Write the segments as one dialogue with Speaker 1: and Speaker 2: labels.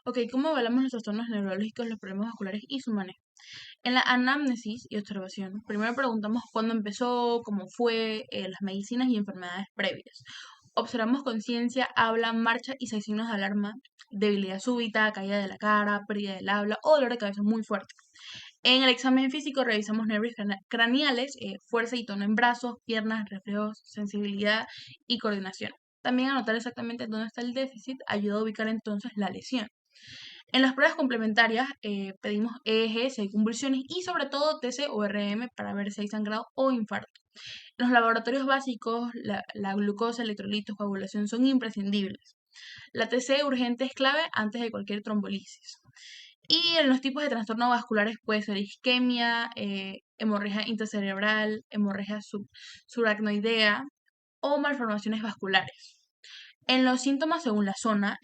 Speaker 1: Ok, ¿cómo evaluamos los trastornos neurológicos, los problemas vasculares y su manejo? En la anamnesis y observación, primero preguntamos cuándo empezó, cómo fue, las medicinas y enfermedades previas. Observamos conciencia, habla, marcha y si hay signos de alarma, debilidad súbita, caída de la cara, pérdida del habla o dolor de cabeza muy fuerte. En el examen físico revisamos nervios craneales, fuerza y tono en brazos, piernas, reflejos, sensibilidad y coordinación. También anotar exactamente dónde está el déficit ayuda a ubicar entonces la lesión. En las pruebas complementarias pedimos EEG si hay convulsiones y sobre todo TC o RM para ver si hay sangrado o infarto. Los laboratorios básicos, la glucosa, electrolitos, coagulación son imprescindibles. La TC urgente es clave antes de cualquier trombolisis. Y en los tipos de trastornos vasculares puede ser isquemia, hemorragia intracerebral, hemorragia subaracnoidea o malformaciones vasculares. En los síntomas según la zona,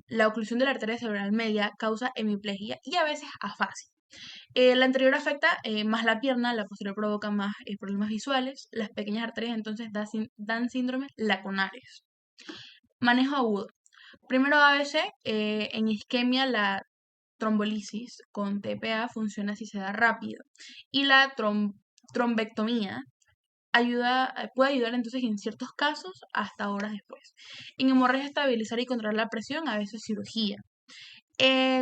Speaker 1: la oclusión de la arteria cerebral media causa hemiplegia y a veces afasia. La anterior afecta más la pierna, la posterior provoca más problemas visuales, las pequeñas arterias entonces dan síndromes lacunares. Manejo agudo. Primero ABC, en isquemia la trombolisis con TPA funciona si se da rápido y la trombectomía puede ayudar entonces en ciertos casos hasta horas después. En hemorragia estabilizar y controlar la presión, a veces cirugía.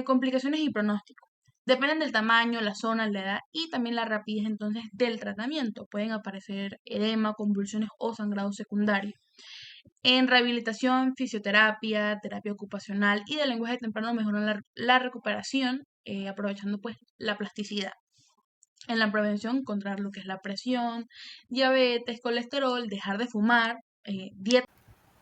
Speaker 1: Complicaciones y pronóstico. Dependen del tamaño, la zona, la edad y también la rapidez entonces del tratamiento. Pueden aparecer edema, convulsiones o sangrado secundario. En rehabilitación, fisioterapia, terapia ocupacional y de lenguaje temprano mejoran la recuperación, aprovechando pues la plasticidad. En la prevención, controlar lo que es la presión, diabetes, colesterol, dejar de fumar, dieta.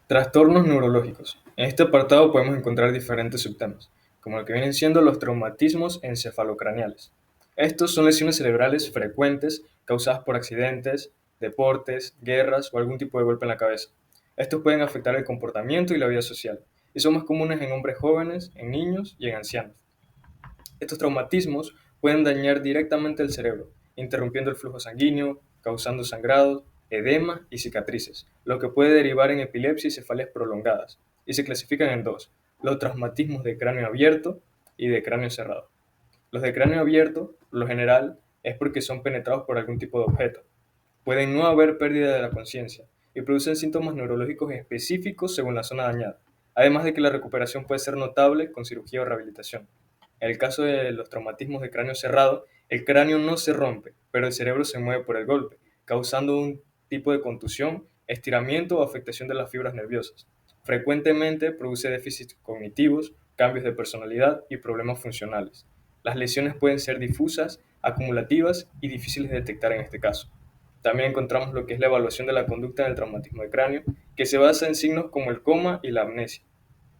Speaker 2: Trastornos neurológicos. En este apartado podemos encontrar diferentes subtemas, como el que vienen siendo los traumatismos encefalocraneales. Estos son lesiones cerebrales frecuentes causadas por accidentes, deportes, guerras o algún tipo de golpe en la cabeza. Estos pueden afectar el comportamiento y la vida social, y son más comunes en hombres jóvenes, en niños y en ancianos. Estos traumatismos pueden dañar directamente el cerebro, interrumpiendo el flujo sanguíneo, causando sangrado, edema y cicatrices, lo que puede derivar en epilepsia y cefaleas prolongadas, y se clasifican en dos: los traumatismos de cráneo abierto y de cráneo cerrado. Los de cráneo abierto, por lo general, es porque son penetrados por algún tipo de objeto. Pueden no haber pérdida de la conciencia y producen síntomas neurológicos específicos según la zona dañada, además de que la recuperación puede ser notable con cirugía o rehabilitación. En el caso de los traumatismos de cráneo cerrado, el cráneo no se rompe, pero el cerebro se mueve por el golpe, causando un tipo de contusión, estiramiento o afectación de las fibras nerviosas. Frecuentemente produce déficits cognitivos, cambios de personalidad y problemas funcionales. Las lesiones pueden ser difusas, acumulativas y difíciles de detectar en este caso. También encontramos lo que es la evaluación de la conducta en el traumatismo de cráneo, que se basa en signos como el coma y la amnesia.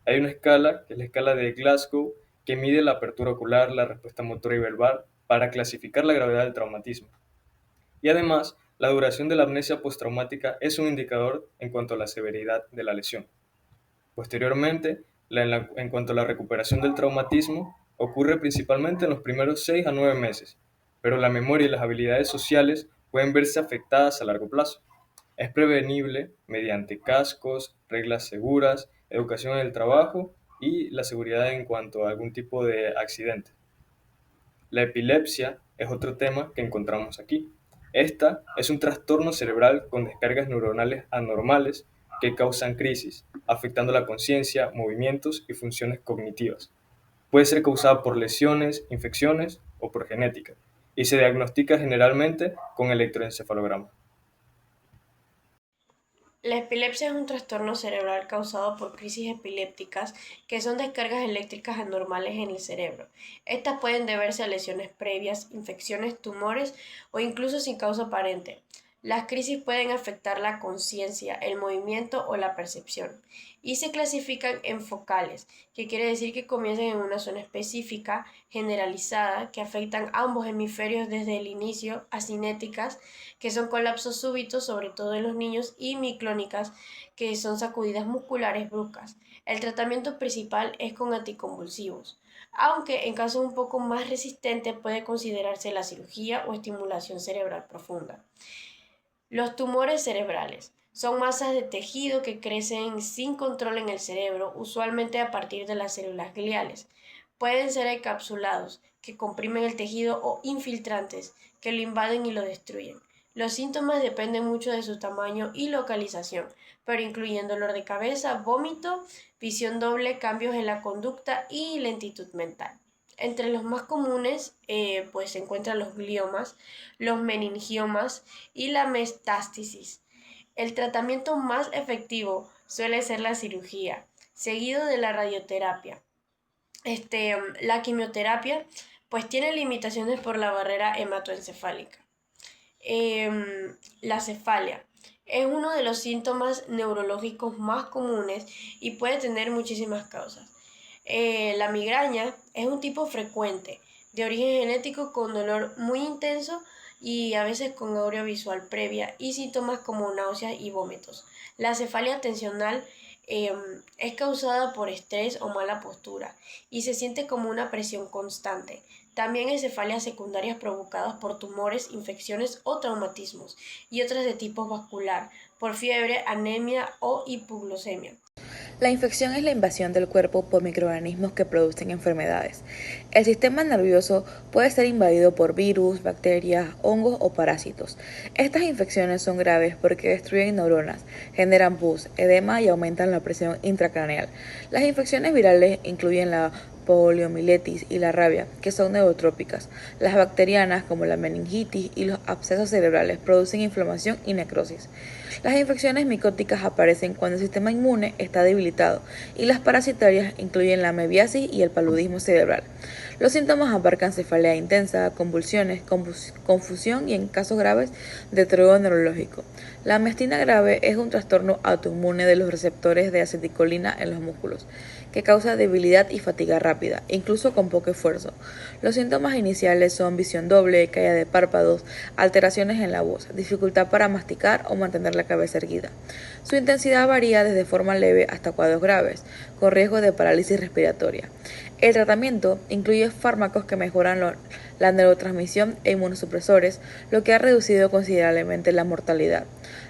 Speaker 2: Hay una escala, que es la escala de Glasgow, que mide la apertura ocular, la respuesta motora y verbal para clasificar la gravedad del traumatismo. Y además, la duración de la amnesia postraumática es un indicador en cuanto a la severidad de la lesión. Posteriormente, en cuanto a la recuperación del traumatismo, ocurre principalmente en los primeros 6 a 9 meses, pero la memoria y las habilidades sociales pueden verse afectadas a largo plazo. Es prevenible mediante cascos, reglas seguras, educación en el trabajo y la seguridad en cuanto a algún tipo de accidente. La epilepsia es otro tema que encontramos aquí. Esta es un trastorno cerebral con descargas neuronales anormales que causan crisis, afectando la conciencia, movimientos y funciones cognitivas. Puede ser causada por lesiones, infecciones o por genética, y se diagnostica generalmente con electroencefalograma.
Speaker 3: La epilepsia es un trastorno cerebral causado por crisis epilépticas, que son descargas eléctricas anormales en el cerebro. Estas pueden deberse a lesiones previas, infecciones, tumores o incluso sin causa aparente. Las crisis pueden afectar la conciencia, el movimiento o la percepción, y se clasifican en focales, que quiere decir que comienzan en una zona específica, generalizada, que afectan ambos hemisferios desde el inicio, cinéticas, que son colapsos súbitos, sobre todo en los niños, y miclónicas, que son sacudidas musculares bruscas. El tratamiento principal es con anticonvulsivos, aunque en casos un poco más resistentes puede considerarse la cirugía o estimulación cerebral profunda. Los tumores cerebrales son masas de tejido que crecen sin control en el cerebro, usualmente a partir de las células gliales. Pueden ser encapsulados, que comprimen el tejido, o infiltrantes, que lo invaden y lo destruyen. Los síntomas dependen mucho de su tamaño y localización, pero incluyen dolor de cabeza, vómito, visión doble, cambios en la conducta y lentitud mental. Entre los más comunes pues se encuentran los gliomas, los meningiomas y la metástasis. El tratamiento más efectivo suele ser la cirugía, seguido de la radioterapia. La quimioterapia pues tiene limitaciones por la barrera hematoencefálica. La cefalia es uno de los síntomas neurológicos más comunes y puede tener muchísimas causas. La migraña es un tipo frecuente, de origen genético, con dolor muy intenso y a veces con aurea visual previa y síntomas como náuseas y vómitos. La cefalia tensional es causada por estrés o mala postura y se siente como una presión constante. También hay cefalias secundarias provocadas por tumores, infecciones o traumatismos, y otras de tipo vascular, por fiebre, anemia o hipoglucemia.
Speaker 4: La infección es la invasión del cuerpo por microorganismos que producen enfermedades. El sistema nervioso puede ser invadido por virus, bacterias, hongos o parásitos. Estas infecciones son graves porque destruyen neuronas, generan pus, edema y aumentan la presión intracraneal. Las infecciones virales incluyen la poliomielitis y la rabia, que son neurotrópicas. Las bacterianas, como la meningitis y los abscesos cerebrales, producen inflamación y necrosis. Las infecciones micóticas aparecen cuando el sistema inmune está debilitado, y las parasitarias incluyen la amebiasis y el paludismo cerebral. Los síntomas abarcan cefalea intensa, convulsiones, confusión y, en casos graves, deterioro neurológico. La miastenia grave es un trastorno autoinmune de los receptores de aceticolina en los músculos, que causa debilidad y fatiga rápida, incluso con poco esfuerzo. Los síntomas iniciales son visión doble, caída de párpados, alteraciones en la voz, dificultad para masticar o mantener la cabeza erguida. Su intensidad varía desde forma leve hasta cuadros graves, con riesgo de parálisis respiratoria. El tratamiento incluye fármacos que mejoran la neurotransmisión e inmunosupresores, lo que ha reducido considerablemente la mortalidad.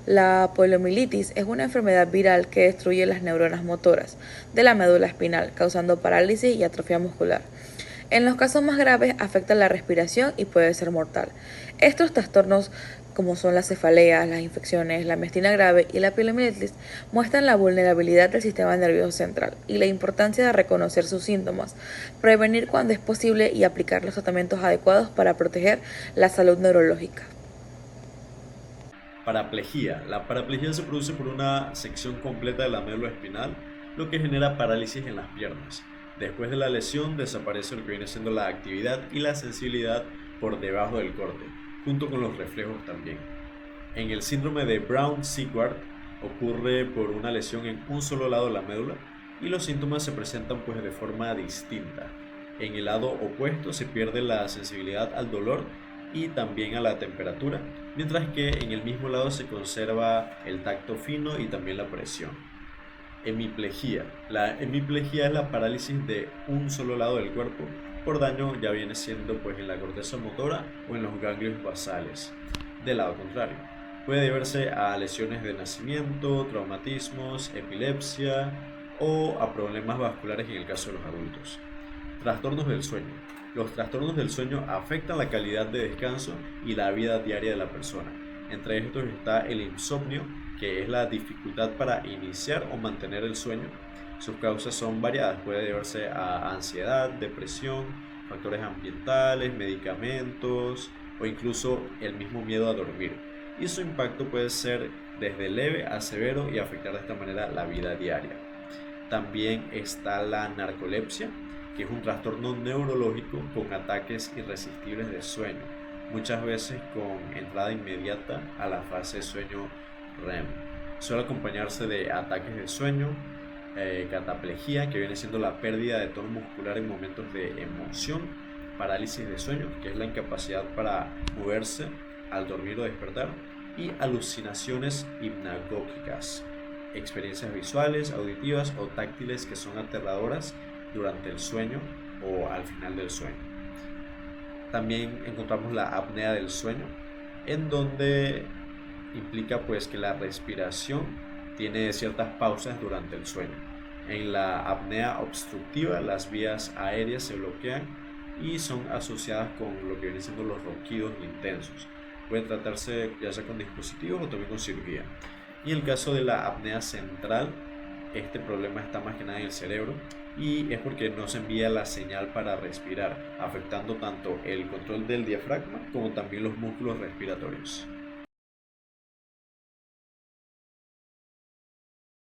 Speaker 4: La poliomielitis es una enfermedad viral que destruye las neuronas motoras de la médula espinal, causando parálisis y atrofia muscular. En los casos más graves afecta la respiración y puede ser mortal. Estos trastornos, como son las cefaleas, las infecciones, la miastenia grave y la poliomielitis, muestran la vulnerabilidad del sistema nervioso central y la importancia de reconocer sus síntomas, prevenir cuando es posible y aplicar los tratamientos adecuados para proteger la salud neurológica.
Speaker 5: Paraplegia. La paraplegia se produce por una sección completa de la médula espinal, lo que genera parálisis en las piernas. Después de la lesión desaparece lo que viene siendo la actividad y la sensibilidad por debajo del corte, junto con los reflejos también. En el síndrome de Brown-Séquard ocurre por una lesión en un solo lado de la médula y los síntomas se presentan pues de forma distinta. En el lado opuesto se pierde la sensibilidad al dolor y también a la temperatura, mientras que en el mismo lado se conserva el tacto fino y también la presión. Hemiplegia. La hemiplegia es la parálisis de un solo lado del cuerpo por daño, ya viene siendo pues en la corteza motora o en los ganglios basales. Del lado contrario, puede deberse a lesiones de nacimiento, traumatismos, epilepsia o a problemas vasculares en el caso de los adultos. Trastornos del sueño. Los trastornos del sueño afectan la calidad de descanso y la vida diaria de la persona. Entre estos está el insomnio, que es la dificultad para iniciar o mantener el sueño. Sus causas son variadas, puede deberse a ansiedad, depresión, factores ambientales, medicamentos o incluso el mismo miedo a dormir. Y su impacto puede ser desde leve a severo y afectar de esta manera la vida diaria. También está la narcolepsia, que es un trastorno neurológico con ataques irresistibles de sueño, muchas veces con entrada inmediata a la fase de sueño REM. Suele acompañarse de ataques de sueño, cataplegia, que viene siendo la pérdida de tono muscular en momentos de emoción, parálisis de sueño, que es la incapacidad para moverse al dormir o despertar, y alucinaciones hipnagógicas, experiencias visuales, auditivas o táctiles que son aterradoras durante el sueño o al final del sueño. También encontramos la apnea del sueño, en donde implica pues que la respiración tiene ciertas pausas durante el sueño. En la apnea obstructiva, las vías aéreas se bloquean y son asociadas con lo que vienen siendo los ronquidos intensos. Puede tratarse ya sea con dispositivos o también con cirugía. Y en el caso de la apnea central, este problema está más que nada en el cerebro y es porque no se envía la señal para respirar, afectando tanto el control del diafragma como también los músculos respiratorios.